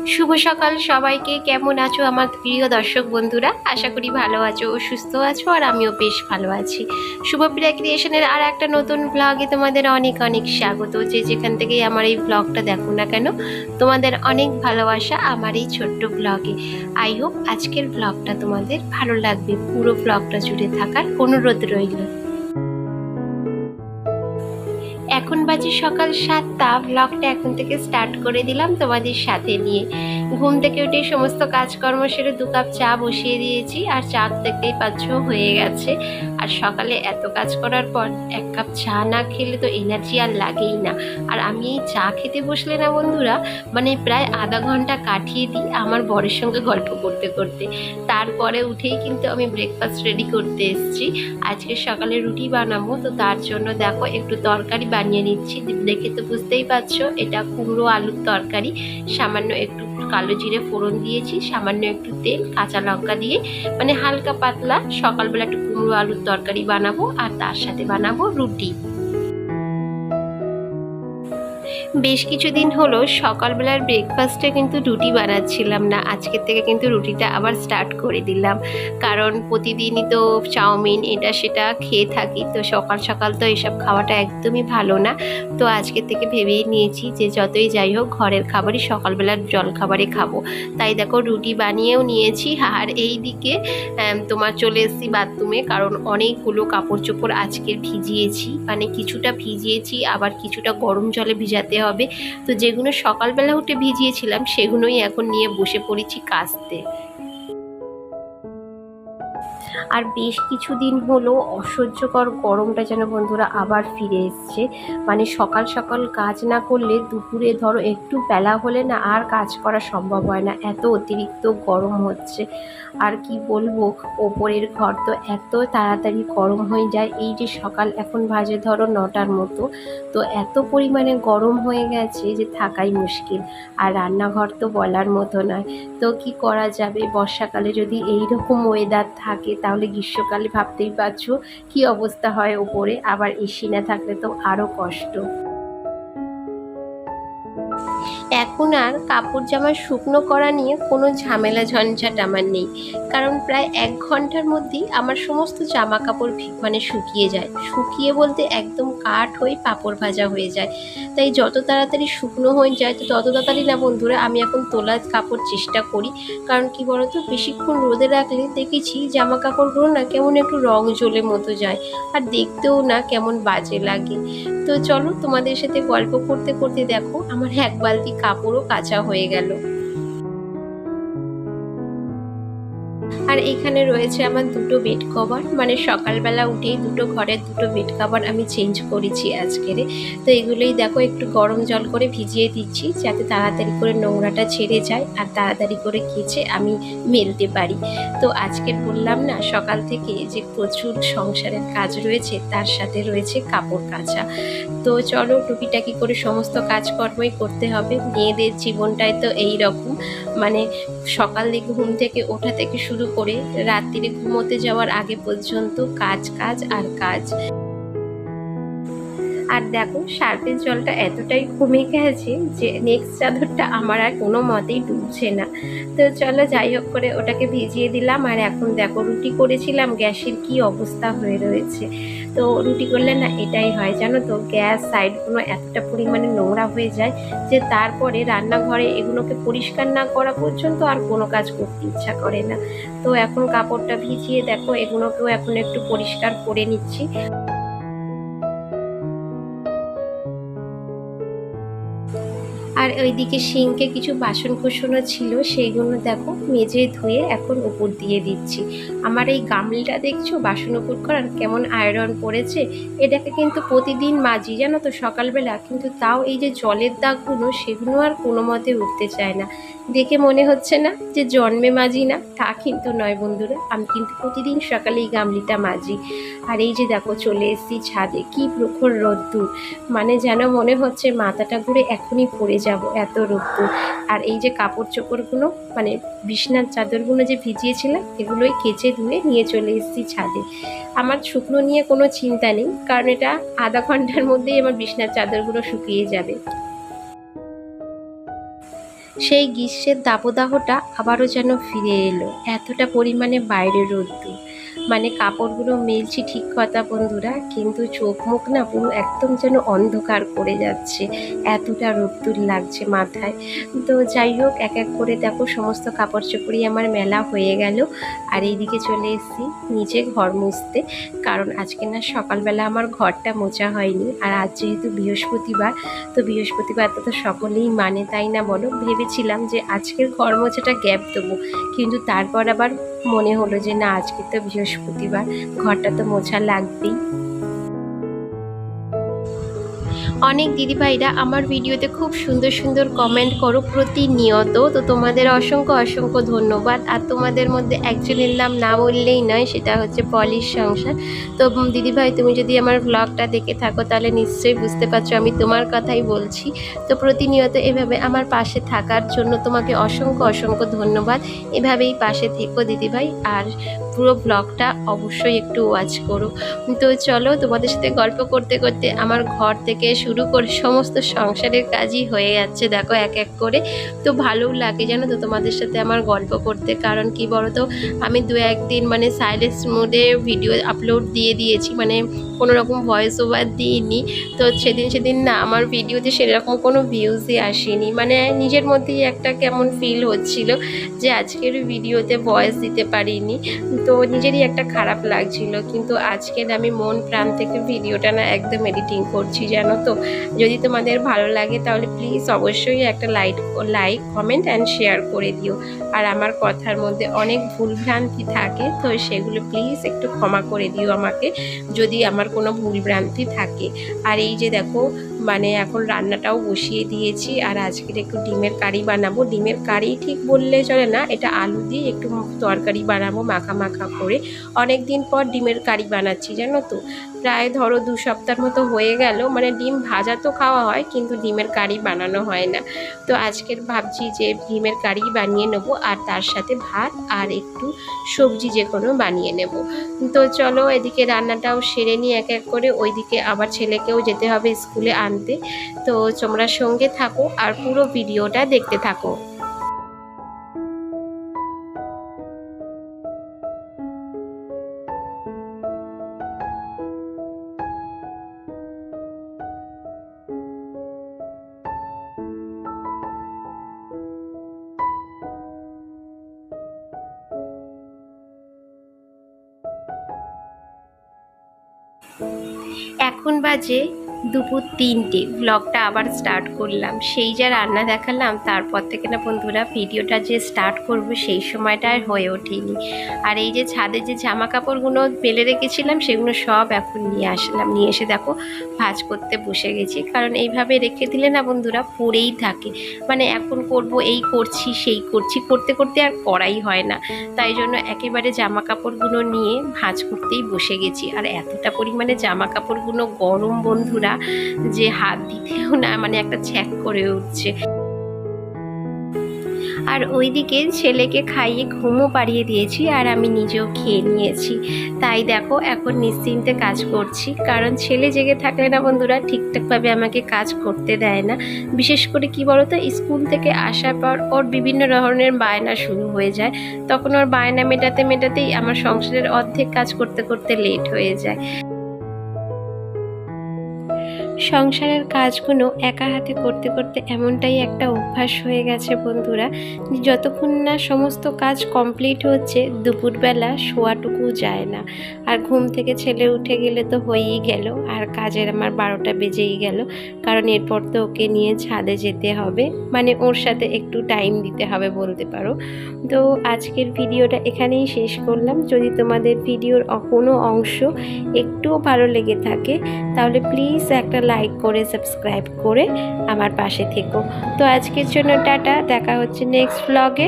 শুভ সকাল সবাইকে। কেমন আছো আমার প্রিয় দর্শক বন্ধুরা? আশা করি ভালো আছো ও সুস্থ আছো, আর আমিও বেশ ভালো আছি। শুভপ্রিয়া ক্রিয়েশনের আর একটা নতুন ব্লগে তোমাদের অনেক অনেক স্বাগত। যে যেখান থেকেই আমার এই ব্লগটা দেখো না কেন, তোমাদের অনেক ভালোবাসা আমার এই ছোট্ট ব্লগে। আই হোপ আজকের ব্লগটা তোমাদের ভালো লাগবে। পুরো ব্লগটা জুড়ে থাকার অনুরোধ রইল। এখন বাজে সকাল 7টা। ব্লগটা এখন থেকে স্টার্ট করে দিলাম তোমাদের সাথে নিয়ে। ঘুম থেকে উঠে সমস্ত কাজকর্ম সেরে 2 কাপ চা বসিয়ে দিয়েছি, আর চা দেখতেই পাচ্ছ হয়ে গেছে। আর সকালে এত কাজ করার পর 1 কাপ চা না খেলে তো এনার্জি আর লাগেই না। আর আমি এই চা খেতে বসলে না বন্ধুরা, মানে প্রায় আধা ঘন্টা কাটিয়ে দিই আমার বরের সঙ্গে গল্প করতে করতে। তারপরে উঠেই কিন্তু আমি ব্রেকফাস্ট রেডি করতে এসেছি। আজকে সকালে রুটি বানাবো, তো তার জন্য দেখো একটু তরকারি বানিয়ে নিচ্ছি। দেখে তো বুঝতেই পারছো এটা কুমড়ো আলুর তরকারি। সামান্য একটু কালো জিরে ফোড়ন দিয়েছি, সামান্য একটু তেল, কাঁচা লঙ্কা দিয়ে মানে হালকা পাতলা সকালবেলা একটু কুমড়ো আলুর তরকারি বানাবো, আর তার সাথে বানাবো রুটি। বেশ কিছুদিন হলো সকালবেলার ব্রেকফাস্টে কিন্তু রুটি বানাচ্ছিলাম না। আজকের থেকে কিন্তু রুটিটা আবার স্টার্ট করে দিলাম, কারণ প্রতিদিনই তো চাউমিন এটা সেটা খেয়ে থাকি, তো সকাল সকাল তো এসব খাওয়াটা একদমই ভালো না। তো আজকের থেকে ভেবেই নিয়েছি যে যতই যাই হোক ঘরের খাবারই সকালবেলার জলখাবারে খাবো। তাই দেখো রুটি বানিয়েও নিয়েছি। আর এই দিকে তোমার চলে এসেছি বাথরুমে, কারণ অনেকগুলো কাপড় চোপড় আজকের ভিজিয়েছি, মানে কিছুটা ভিজিয়েছি আবার কিছুটা গরম জলে ভিজাতে হবে। তো যেগুলো সকালবেলা উঠে ভিজিয়েছিলাম সেগুলোই এখন নিয়ে বসে পড়েছি কাচতে। আর বেশ কিছুদিন হলো অসহ্যকর গরমটা যেন বন্ধুরা আবার ফিরে এসছে। মানে সকাল সকাল কাজ না করলে দুপুরে ধরো একটু বেলা হলে না আর কাজ করা সম্ভব হয় না, এত অতিরিক্ত গরম হচ্ছে। আর কি বলবো, ওপরের ঘর তো এত তাড়াতাড়ি গরম হয়ে যায়। এই যে সকাল এখন বাজে ধরো 9টার মতো, তো এত পরিমাণে গরম হয়ে গেছে যে থাকাই মুশকিল। আর রান্নাঘর তো বলার মতো নয়। তো কি করা যাবে, বর্ষাকালে যদি এই রকম ওয়েদার থাকে তাহলে গ্রীষ্মকালে ভাবতেই পারছো কি অবস্থা হয় ওপরে। আবার এসি না থাকলে তো আরও কষ্ট। এখন আর কাপড় জামা শুকনো করা নিয়ে কোনো ঝামেলা ঝঞ্ঝাট আমার নেই, কারণ প্রায় 1 ঘন্টার মধ্যেই আমার সমস্ত জামা কাপড় মানে শুকিয়ে যায়। শুকিয়ে বলতে একদম কাঠ হয়ে পাঁপড় ভাজা হয়ে যায়। তাই যত তাড়াতাড়ি শুকনো হয়ে যায় তো তত তাড়াতাড়ি না বন্ধুরা আমি এখন তোলার কাপড় চেষ্টা করি। কারণ কি বলতো, বেশিক্ষণ রোদে রাখলে দেখেছি জামা কাপড়গুলো না কেমন একটু রং জ্বলে মতো যায়, আর দেখতেও না কেমন বাজে লাগে। তো চলো তোমাদের সাথে গল্প করতে করতে দেখো আমার 1 বালতি কাপড়ও কাচা হয়ে গেল। আর এখানে রয়েছে আমার 2টো বেড কভার, মানে সকালবেলা উঠেই ঘরের 2টো বেড কভার আমি চেঞ্জ করেছি আজকের। তো এগুলোই দেখো একটু গরম জল করে ভিজিয়ে দিচ্ছি, যাতে তাড়াতাড়ি করে নোংরাটা ছেড়ে যায় আর তাড়াতাড়ি করে কেচে আমি মেলতে পারি। তো আজকে বললাম না সকাল থেকে যে প্রচুর সংসারের কাজ রয়েছে, তার সাথে রয়েছে কাপড় কাচা। তো চলো টুকিটাকি করে সমস্ত কাজকর্মই করতে হবে। মেয়েদের জীবনটাই তো এই রকম, মানে সকাল দিকে ঘুম থেকে ওঠা থেকে শুরু করে রাত্রিরে ঘুমোতে যাওয়ার আগে পর্যন্ত কাজ কাজ আর কাজ। আর দেখো সার্ফের জলটা এতটাই কমে গেছে যে নেক্সট চাদরটা আমার আর কোনো মতেই ডুবছে না। তো চলো যাই হোক করে ওটাকে ভিজিয়ে দিলাম। আর এখন দেখো রুটি করেছিলাম, গ্যাসের কি অবস্থা হয়ে রয়েছে। তো রুটি করলে না এটাই হয় জানো তো, গ্যাস সাইডগুলো এতটা পরিমাণে নোংরা হয়ে যায় যে তারপরে রান্নাঘরে এগুলোকে পরিষ্কার না করা পর্যন্ত আর কোনো কাজ করতে ইচ্ছা করে না। তো এখন কাপড়টা ভিজিয়ে দেখো এগুলোকেও এখন একটু পরিষ্কার করে নিচ্ছি। আর ওইদিকে সিঙ্কে কিছু বাসন কোসনও ছিল, সেইগুলো দেখো মেজে ধুয়ে এখন উপর দিয়ে দিচ্ছি। আমার এই গামলিটা দেখছো বাসন উপর করার কেমন আয়রন পড়েছে। এটাকে কিন্তু প্রতিদিন মাজি জানো তো সকালবেলা, কিন্তু তাও এই যে জলের দাগগুলো সেগুলো আর কোনো মতে উঠতে চায় না। দেখে মনে হচ্ছে না যে জন্মে মাজি না, তা কিন্তু নয় বন্ধুরা, আমি কিন্তু প্রতিদিন সকালে এই গামলিটা মাজি। আর এই যে দেখো চলে এসেছি ছাদে, কি প্রখর রোদ্দুর, মানে যেন মনে হচ্ছে মাথাটা ঘুরে এখনই পড়ে যাব, এত রোদ্দুর। আর এই যে কাপড় চোপড়গুলো মানে বিছনার চাদরগুলো যে ভিজিয়েছিলাম এগুলোই কেচে ধুয়ে নিয়ে চলে এসেছি ছাদে। আমার শুকনো নিয়ে কোনো চিন্তা নেই, কারণ এটা আধা ঘন্টার মধ্যেই আমার বিছনার চাদরগুলো শুকিয়ে যাবে। সেই গ্রীষ্মের দাবদাহটা আবারও যেন ফিরে এলো, এতটা পরিমাণে বাইরে রোদ্দুর। মানে কাপড়গুলো মেলছি ঠিক কথা বন্ধুরা, কিন্তু চোখ মুখ না পুরো একদম যেন অন্ধকার করে যাচ্ছে, এতটা রোদ্দুর লাগছে মাথায়। তো যাই হোক, এক এক করে দেখো সমস্ত কাপড় চোপড়ই আমার মেলা হয়ে গেল। আর এইদিকে চলে এসেছি নিচে ঘর মুছতে, কারণ আজকে না সকালবেলা আমার ঘরটা মোছা হয়নি। আর আজ যেহেতু বৃহস্পতিবার, তো বৃহস্পতিবার তো সকলেই মানে, তাই না বলো? ভেবেছিলাম যে আজকের ঘর মোছাটা গ্যাপ দেবো, কিন্তু তারপর আবার মনে হলো যে না, আজকে তো বৃহস্পতিবার, ঘরটা তো মোছা লাগবেই। অনেক দিদিভাইরা আমার ভিডিওতে খুব সুন্দর সুন্দর কমেন্ট করো প্রতিনিয়ত, তো তোমাদের অসংখ্য অসংখ্য ধন্যবাদ। আর তোমাদের মধ্যে একজনের নাম না বললেই নয়, সেটা হচ্ছে পলিশ সংসার। তো দিদিভাই, তুমি যদি আমার ব্লগটা দেখে থাকো তাহলে নিশ্চয়ই বুঝতে পারছো আমি তোমার কথাই বলছি। তো প্রতিনিয়ত এভাবে আমার পাশে থাকার জন্য তোমাকে অসংখ্য অসংখ্য ধন্যবাদ। এভাবেই পাশে থেকো দিদিভাই, আর পুরো ব্লগটা অবশ্যই একটু ওয়াচ করো। তো চলো, তোমাদের সাথে গল্প করতে করতে আমার ঘর থেকে শুরু করে সমস্ত সংসারের কাজই হয়ে যাচ্ছে দেখো এক এক করে। তো ভালোও লাগে জানো তো তোমাদের সাথে আমার গল্প করতে, কারণ কি বলো তো, আমি দু একদিন মানে সাইলেন্স মোডে ভিডিও আপলোড দিয়ে দিয়েছি, মানে কোনো রকম ভয়েস ওভার দিইনি। তো সেদিন না আমার ভিডিওতে সেরকম কোনো ভিউজই আসেনি, মানে নিজের মধ্যেই একটা কেমন ফিল হচ্ছিল যে আজকের ভিডিওতে ভয়েস দিতে পারিনি। তো নিজেরই একটা খারাপ লাগছিল, কিন্তু আজকের আমি মন প্রাণ থেকে ভিডিওটা না একদম এডিটিং করছি জানো তো। যদি তোমাদের ভালো লাগে তাহলে প্লিজ অবশ্যই একটা লাইক কমেন্ট অ্যান্ড শেয়ার করে দিও। আর আমার কথার মধ্যে অনেক ভুলভ্রান্তি থাকে, তো সেগুলো প্লিজ একটু ক্ষমা করে দিও আমাকে, যদি আমার কোনো ভুলভ্রান্তি থাকে। আর এই যে দেখো, মানে এখন রান্নাটাও বসিয়ে দিয়েছি, আর আজকের একটু ডিমের কারি বানাবো। ডিমের কারি ঠিক বললে চলে না, এটা আলু দিয়ে একটু তরকারি বানাবো মাখা মাখা করে। অনেক দিন পর ডিমের কারি বানাচ্ছি জানো তো, প্রায় ধরো 2 সপ্তাহের মতো হয়ে গেল। মানে ডিম ভাজা তো খাওয়া হয়, কিন্তু ডিমের কারি বানানো হয় না। তো আজকের ভাবছি যে ডিমের কারি বানিয়ে নেব, আর তার সাথে ভাত আর একটু সবজি যে কোনো বানিয়ে নেব। তো চলো, এদিকে রান্নাটাও সেরে নিই এক এক করে, ওইদিকে আবার ছেলেকেও যেতে হবে স্কুলে আনতে। তো তোমরা সঙ্গে থাকো আর পুরো ভিডিওটা দেখতে থাকো। এখন বাজে দুপুর 3টে, ব্লগটা আবার স্টার্ট করলাম। সেই যা রান্না দেখালাম, তারপর থেকে না বন্ধুরা ভিডিওটা যে স্টার্ট করব সেই সময়টা আর হয়ে ওঠেনি। আর এই যে ছাদে যে জামা কাপড়গুলো মেলে রেখেছিলাম, সেগুলো সব এখন নিয়ে আসলাম, নিয়ে এসে দেখো ভাঁজ করতে বসে গেছি। কারণ এইভাবে রেখে দিলে না বন্ধুরা পড়েই থাকে, মানে এখন করব, এই করছি সেই করছি, করতে করতে আর করাই হয় না। তাই জন্য একেবারে জামা কাপড়গুলো নিয়ে ভাঁজ করতেই বসে গেছি। আর এতটা পরিমাণে জামা কাপড়গুলো গরম বন্ধুরা, যে হাত দিতেও না মানে একটা ছ্যাক করে উঠছে। আর ওইদিকে ছেলেকে খাইয়ে ঘুমও পাড়িয়ে দিয়েছি, আর আমি নিজেও খেয়ে নিয়েছি। তাই দেখো এখন নিশ্চিন্তে কাজ করছি, কারণ ছেলে জেগে থাকলে না বন্ধুরা ঠিকঠাকভাবে আমাকে কাজ করতে দেয় না। বিশেষ করে কি বলতো, স্কুল থেকে আসার পর ওর বিভিন্ন ধরনের বায়না শুরু হয়ে যায়, তখন ওর বায়না মেটাতে মেটাতেই আমার সংসারের অর্ধেক কাজ করতে করতে লেট হয়ে যায়। সংসারের কাজগুলো একা হাতে করতে করতে এমনটাই একটা অভ্যাস হয়ে গেছে বন্ধুরা, যতক্ষণ না সমস্ত কাজ কমপ্লিট হচ্ছে দুপুরবেলা শোয়াটুকু যায় না। আর ঘুম থেকে ছেলে উঠে গেলে তো হয়েই গেল, আর কাজের আমার 12টা বেজেই গেল, কারণ এরপর তো ওকে নিয়ে ছাদে যেতে হবে, মানে ওর সাথে একটু টাইম দিতে হবে বলতে পারো। তো আজকের ভিডিওটা এখানেই শেষ করলাম। যদি তোমাদের ভিডিওর কোনো অংশ একটুও ভালো লেগে থাকে তাহলে প্লিজ একটা লাইক করে সাবস্ক্রাইব করে আমার পাশে থেকো। তো আজকের জন্য টাটা, দেখা হচ্ছে নেক্সট ব্লগে।